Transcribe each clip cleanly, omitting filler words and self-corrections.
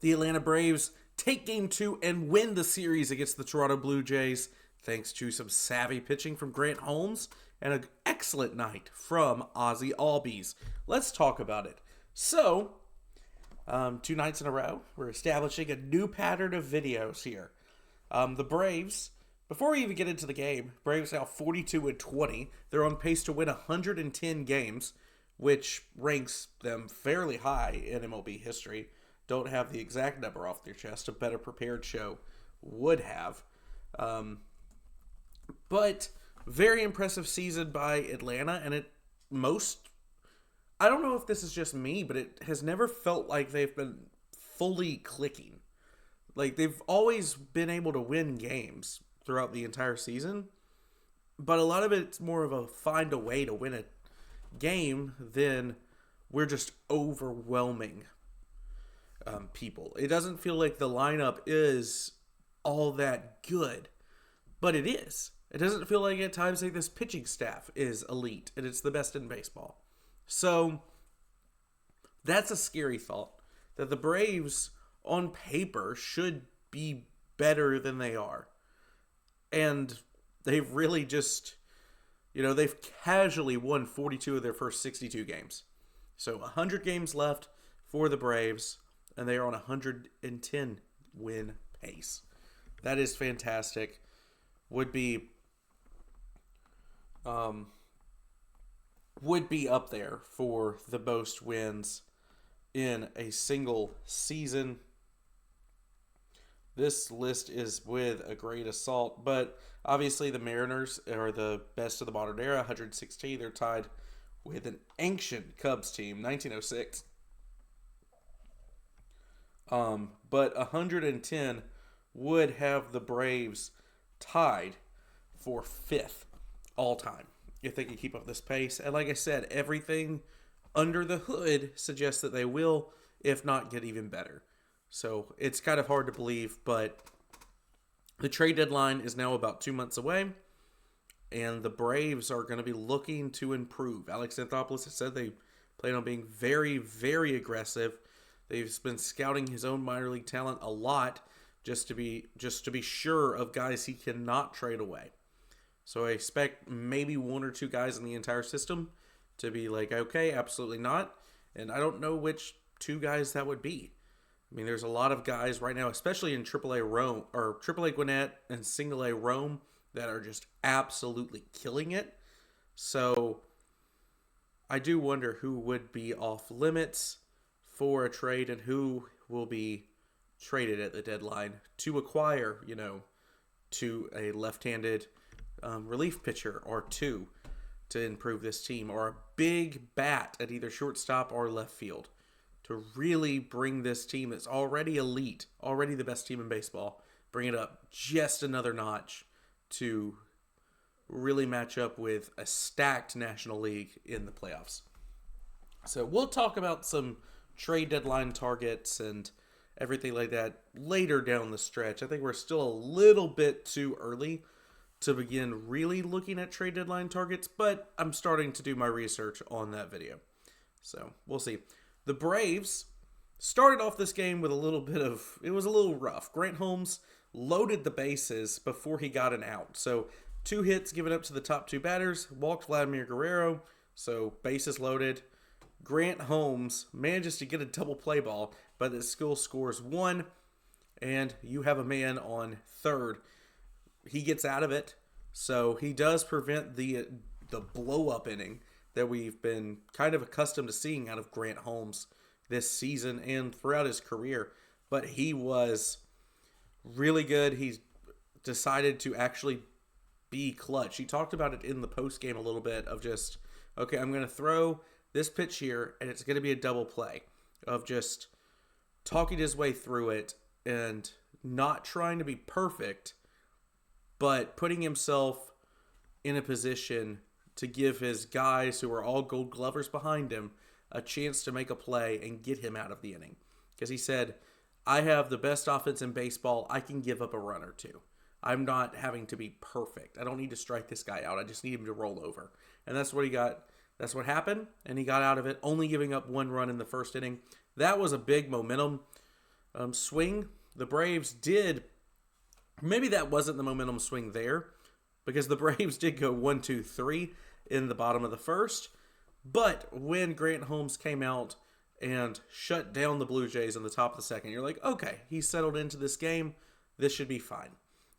The Atlanta Braves take game 2 and win the series against the Toronto Blue Jays thanks to some savvy pitching from Grant Holmes and an excellent night from Ozzie Albies. Let's talk about it. So, 2 nights in a row, we're establishing a new pattern of videos here. The Braves, before we even get into the game, Braves now 42-20. They're on pace to win 110 games, which ranks them fairly high in MLB history. Don't have the exact number off their chest. A better prepared show would have. But very impressive season by Atlanta, and I don't know if this is just me, but it has never felt like they've been fully clicking. Like, they've always been able to win games throughout the entire season, but a lot of it's more of a find a way to win a game than we're just overwhelming people. It doesn't feel like the lineup is all that good, but it is. It doesn't feel like at times like this pitching staff is elite and it's the best in baseball. So that's a scary thought, that the Braves on paper should be better than they are. And they've really just, they've casually won 42 of their first 62 games. So 100 games left for the Braves, and they are on a 110 win pace. That is fantastic. Would be up there for the most wins in a single season. This list is with a great assault, but obviously the Mariners are the best of the modern era, 116. They're tied with an ancient Cubs team, 1906. But 110 would have the Braves tied for 5th all time if they can keep up this pace. And like I said, everything under the hood suggests that they will, if not get even better. So it's kind of hard to believe, but the trade deadline is now about 2 months away, and the Braves are going to be looking to improve. Alex Anthopoulos has said they plan on being very, very aggressive. They've been scouting his own minor league talent a lot just to be sure of guys he cannot trade away. So I expect maybe 1 or 2 guys in the entire system to be like, okay, absolutely not. And I don't know which 2 guys that would be. I mean, there's a lot of guys right now, especially in AAA Rome or AAA Gwinnett and Single A Rome, that are just absolutely killing it. So I do wonder who would be off limits for a trade and who will be traded at the deadline to acquire, to a left-handed relief pitcher or 2 to improve this team, or a big bat at either shortstop or left field to really bring this team that's already elite, already the best team in baseball, bring it up just another notch to really match up with a stacked National League in the playoffs. So we'll talk about some trade deadline targets and everything like that later down the stretch. I think we're still a little bit too early to begin really looking at trade deadline targets, but I'm starting to do my research on that video. So we'll see. The Braves started off this game with it was a little rough. Grant Holmes loaded the bases before he got an out. So 2 hits given up to the top 2 batters, walked Vladimir Guerrero, so bases loaded. Grant Holmes manages to get a double play ball, but it still scores 1, and you have a man on third. He gets out of it, so he does prevent the blow-up inning that we've been kind of accustomed to seeing out of Grant Holmes this season and throughout his career. But he was really good. He decided to actually be clutch. He talked about it in the post game a little bit of just, okay, I'm going to throw this pitch here, and it's going to be a double play, of just talking his way through it and not trying to be perfect, but putting himself in a position to give his guys, who are all Gold Glovers behind him, a chance to make a play and get him out of the inning. Because he said, I have the best offense in baseball. I can give up a run or 2. I'm not having to be perfect. I don't need to strike this guy out. I just need him to roll over. And that's what he got. That's what happened. And he got out of it, only giving up 1 run in the first inning. That was a big momentum swing. The Braves did. Maybe that wasn't the momentum swing there, because the Braves did go 1-2-3 in the bottom of the first. But when Grant Holmes came out and shut down the Blue Jays on the top of the second, you're like, okay, he's settled into this game. This should be fine.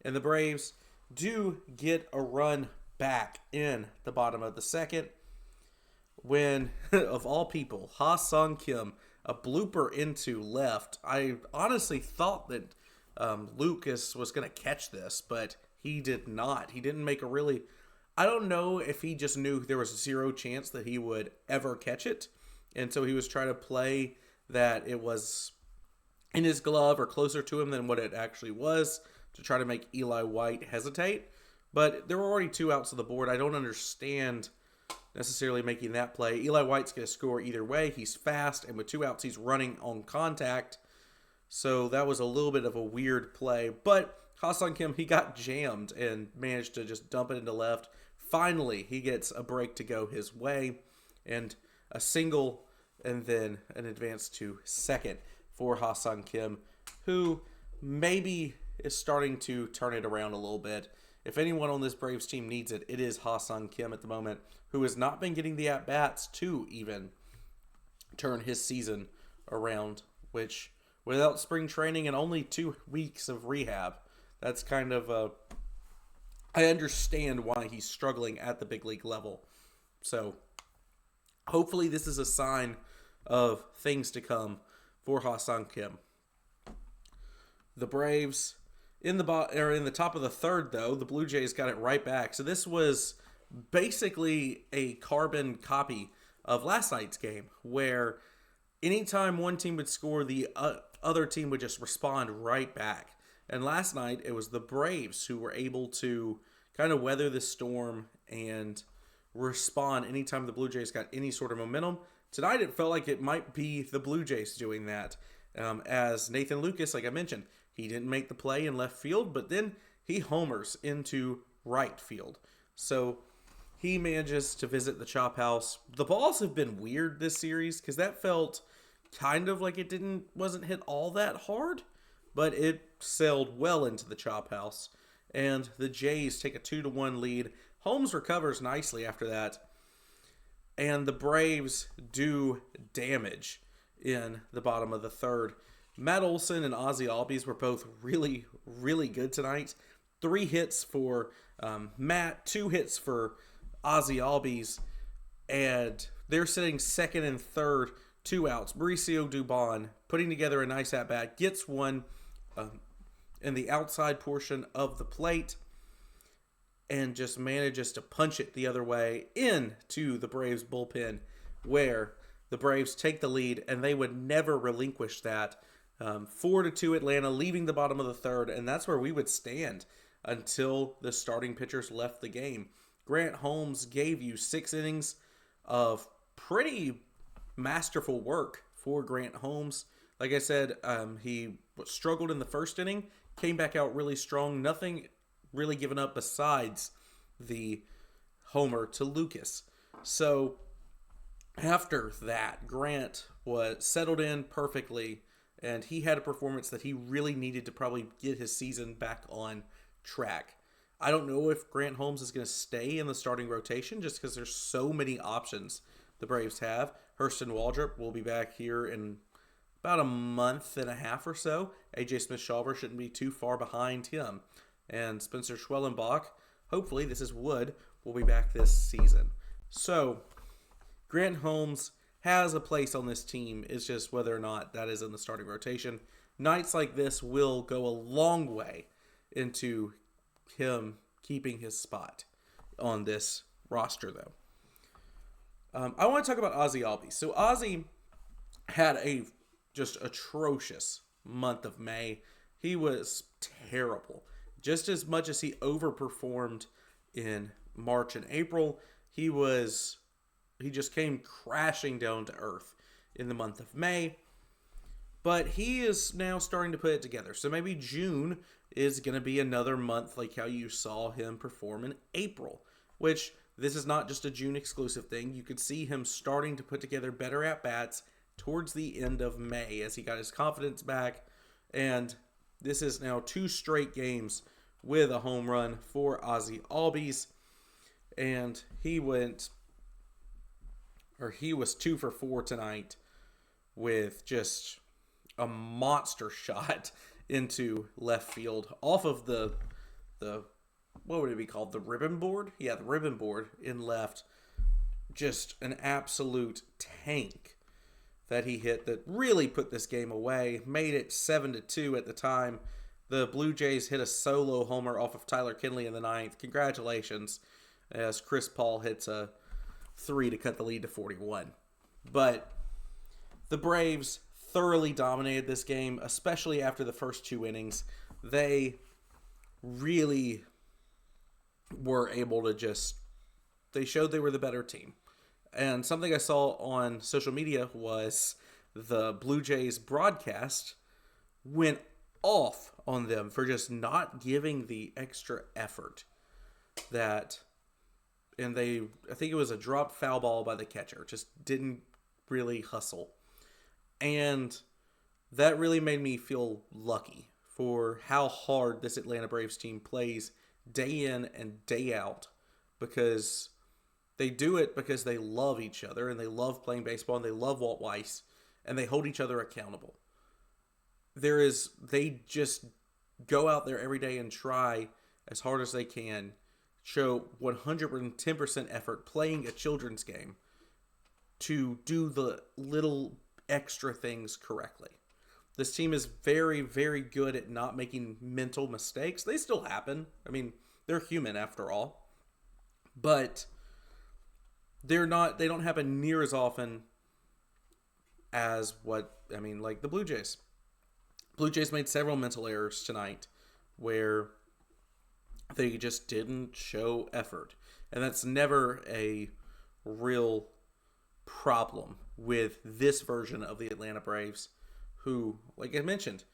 And the Braves do get a run back in the bottom of the second when, of all people, Ha-Sung Kim, a blooper into left. I honestly thought that Lucas was going to catch this, but he did not. He didn't make a really... I don't know if he just knew there was zero chance that he would ever catch it, and so he was trying to play that it was in his glove or closer to him than what it actually was to try to make Eli White hesitate. But there were already 2 outs on the board. I don't understand necessarily making that play. Eli White's going to score either way. He's fast, and with 2 outs, he's running on contact. So that was a little bit of a weird play. But Ha-Sung Kim, he got jammed and managed to just dump it into left. Finally, he gets a break to go his way, and a single, and then an advance to second for Ha-Sung Kim, who maybe is starting to turn it around a little bit. If anyone on this Braves team needs it, it is Ha-Sung Kim at the moment, who has not been getting the at-bats to even turn his season around, which, without spring training and only 2 weeks of rehab, that's kind of I understand why he's struggling at the big league level. So, hopefully this is a sign of things to come for Ha-Sung Kim. The Braves, in the top of the third, though, the Blue Jays got it right back. So this was basically a carbon copy of last night's game, where anytime one team would score, the other team would just respond right back. And last night, it was the Braves who were able to kind of weather the storm and respond anytime the Blue Jays got any sort of momentum. Tonight, it felt like it might be the Blue Jays doing that. As Nathan Lucas, like I mentioned, he didn't make the play in left field, but then he homers into right field. So he manages to visit the chop house. The balls have been weird this series because that felt kind of like it wasn't hit all that hard, but it sailed well into the chop house, and the Jays take a 2-1 lead. Holmes recovers nicely after that, and the Braves do damage in the bottom of the third. Matt Olson and Ozzie Albies were both really, really good tonight. 3 hits for Matt, 2 hits for Ozzie Albies, and they're sitting second and third, 2 outs. Mauricio Dubon putting together a nice at-bat, gets one in the outside portion of the plate, and just manages to punch it the other way into the Braves bullpen, where the Braves take the lead, and they would never relinquish that. 4-2 Atlanta, leaving the bottom of the third, and that's where we would stand until the starting pitchers left the game. Grant Holmes gave you 6 innings of pretty masterful work for Grant Holmes. Like I said, he struggled in the first inning, came back out really strong, nothing really given up besides the homer to Lucas. So after that, Grant was settled in perfectly, and he had a performance that he really needed to probably get his season back on track. I don't know if Grant Holmes is going to stay in the starting rotation just because there's so many options the Braves have. Hurston Waldrop will be back here in about a month and a half or so. A.J. Smith-Shawver shouldn't be too far behind him. And Spencer Schwellenbach, hopefully, this is Wood, will be back this season. So, Grant Holmes has a place on this team. It's just whether or not that is in the starting rotation. Nights like this will go a long way into him keeping his spot on this roster, though. I want to talk about Ozzie Albies. So Ozzie had a just atrocious month of May. He was terrible. Just as much as he overperformed in March and April, he just came crashing down to earth in the month of May. But he is now starting to put it together. So maybe June is going to be another month like how you saw him perform in April, which this is not just a June exclusive thing. You could see him starting to put together better at-bats towards the end of May as he got his confidence back, And this is now 2 straight games with a home run for Ozzie Albies. And he was 2 for 4 tonight with just a monster shot into left field off of the what would it be called? The ribbon board? Yeah, the ribbon board in left. Just an absolute tank that he hit that really put this game away. Made it 7-2 at the time. The Blue Jays hit a solo homer off of Tyler Kinley in the 9th. Congratulations, as Chris Paul hits a 3 to cut the lead to 41. But the Braves thoroughly dominated this game, especially after the first 2 innings. They really were able to they showed they were the better team. And something I saw on social media was the Blue Jays broadcast went off on them for just not giving the extra effort that, and I think it was a dropped foul ball by the catcher, just didn't really hustle. And that really made me feel lucky for how hard this Atlanta Braves team plays day in and day out, because they do it because they love each other and they love playing baseball and they love Walt Weiss and they hold each other accountable. They just go out there every day and try as hard as they can, show 110% effort playing a children's game to do the little extra things correctly. This team is very, very good at not making mental mistakes. They still happen. I mean, they're human after all. But they don't happen near as often as like the Blue Jays. Blue Jays made several mental errors tonight where they just didn't show effort. And that's never a real problem with this version of the Atlanta Braves, who, like I mentioned,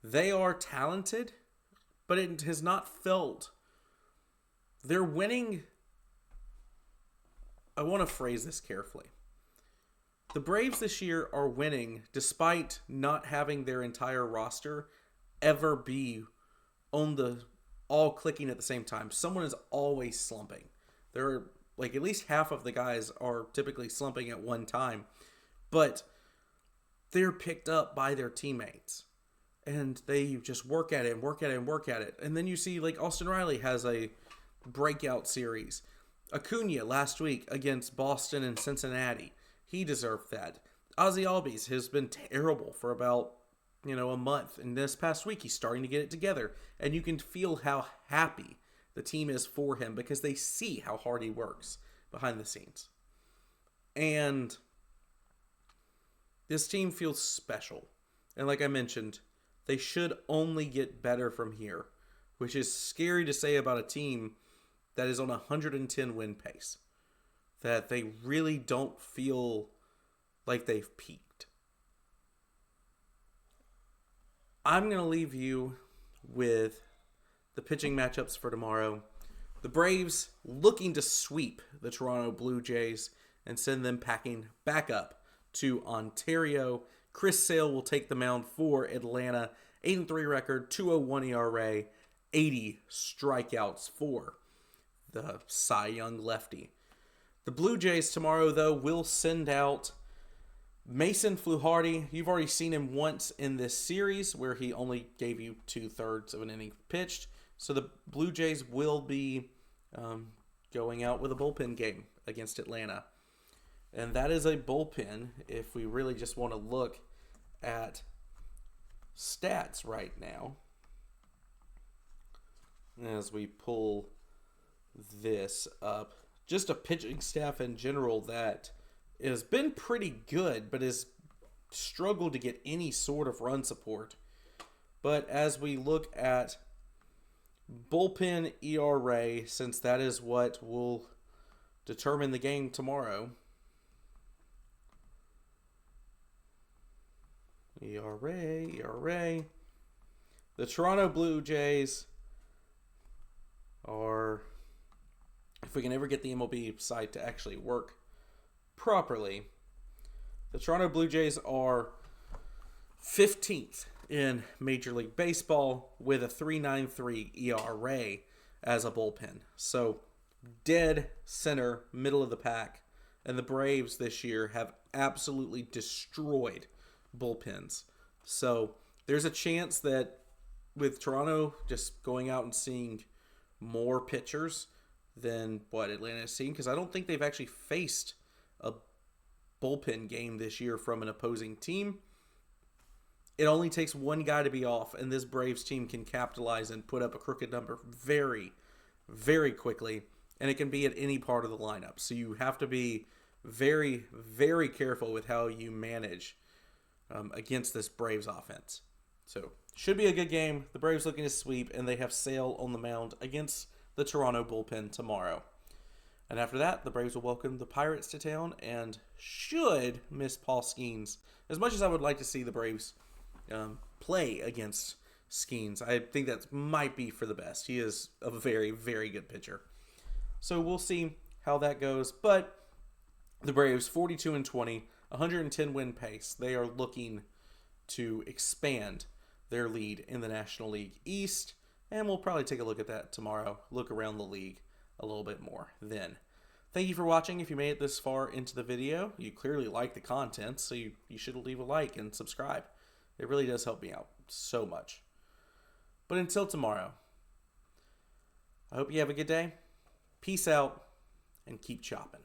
they are talented, but it has not felt... They're winning... I want to phrase this carefully. The Braves this year are winning despite not having their entire roster ever be all clicking at the same time. Someone is always slumping. There are, at least half of the guys are typically slumping at one time, but they're picked up by their teammates and they just work at it and work at it and work at it. And then you see Austin Riley has a breakout series. Acuna last week against Boston and Cincinnati. He deserved that. Ozzie Albies has been terrible for about, a month. And this past week, he's starting to get it together. And you can feel how happy the team is for him because they see how hard he works behind the scenes. And this team feels special. And like I mentioned, they should only get better from here, which is scary to say about a team that is on a 110 win pace, that they really don't feel like they've peaked. I'm going to leave you with the pitching matchups for tomorrow. The Braves looking to sweep the Toronto Blue Jays and send them packing back up to Ontario. Chris Sale will take the mound for Atlanta. 8-3 record, 2.01 ERA, 80 strikeouts for the Cy Young lefty. The Blue Jays tomorrow, though, will send out Mason Fluharty. You've already seen him once in this series where he only gave you 2/3 of an inning pitched. So the Blue Jays will be going out with a bullpen game against Atlanta. And that is a bullpen if we really just want to look at stats right now. As we pull this up, just a pitching staff in general that has been pretty good, but has struggled to get any sort of run support. But as we look at bullpen ERA, since that is what will determine the game tomorrow, ERA. The Toronto Blue Jays are, if we can ever get the MLB site to actually work properly, the Toronto Blue Jays are 15th in Major League Baseball with a 3.93 ERA as a bullpen. So dead center, middle of the pack. And the Braves this year have absolutely destroyed bullpens. So there's a chance that with Toronto just going out and seeing more pitchers than what Atlanta's seen, because I don't think they've actually faced a bullpen game this year from an opposing team. It only takes one guy to be off, and this Braves team can capitalize and put up a crooked number very, very quickly, and it can be at any part of the lineup. So you have to be very, very careful with how you manage against this Braves offense. So should be a good game. The Braves looking to sweep, and they have Sale on the mound against the Toronto bullpen tomorrow. And after that, the Braves will welcome the Pirates to town and should miss Paul Skeens. As much as I would like to see the Braves play against Skeens, I think that might be for the best. He is a very, very good pitcher. So we'll see how that goes. But the Braves, 42-20, 110 win pace. They are looking to expand their lead in the National League East. And we'll probably take a look at that tomorrow. Look around the league a little bit more then. Thank you for watching. If you made it this far into the video, you clearly like the content, so you should leave a like and subscribe. It really does help me out so much. But until tomorrow, I hope you have a good day. Peace out and keep chopping.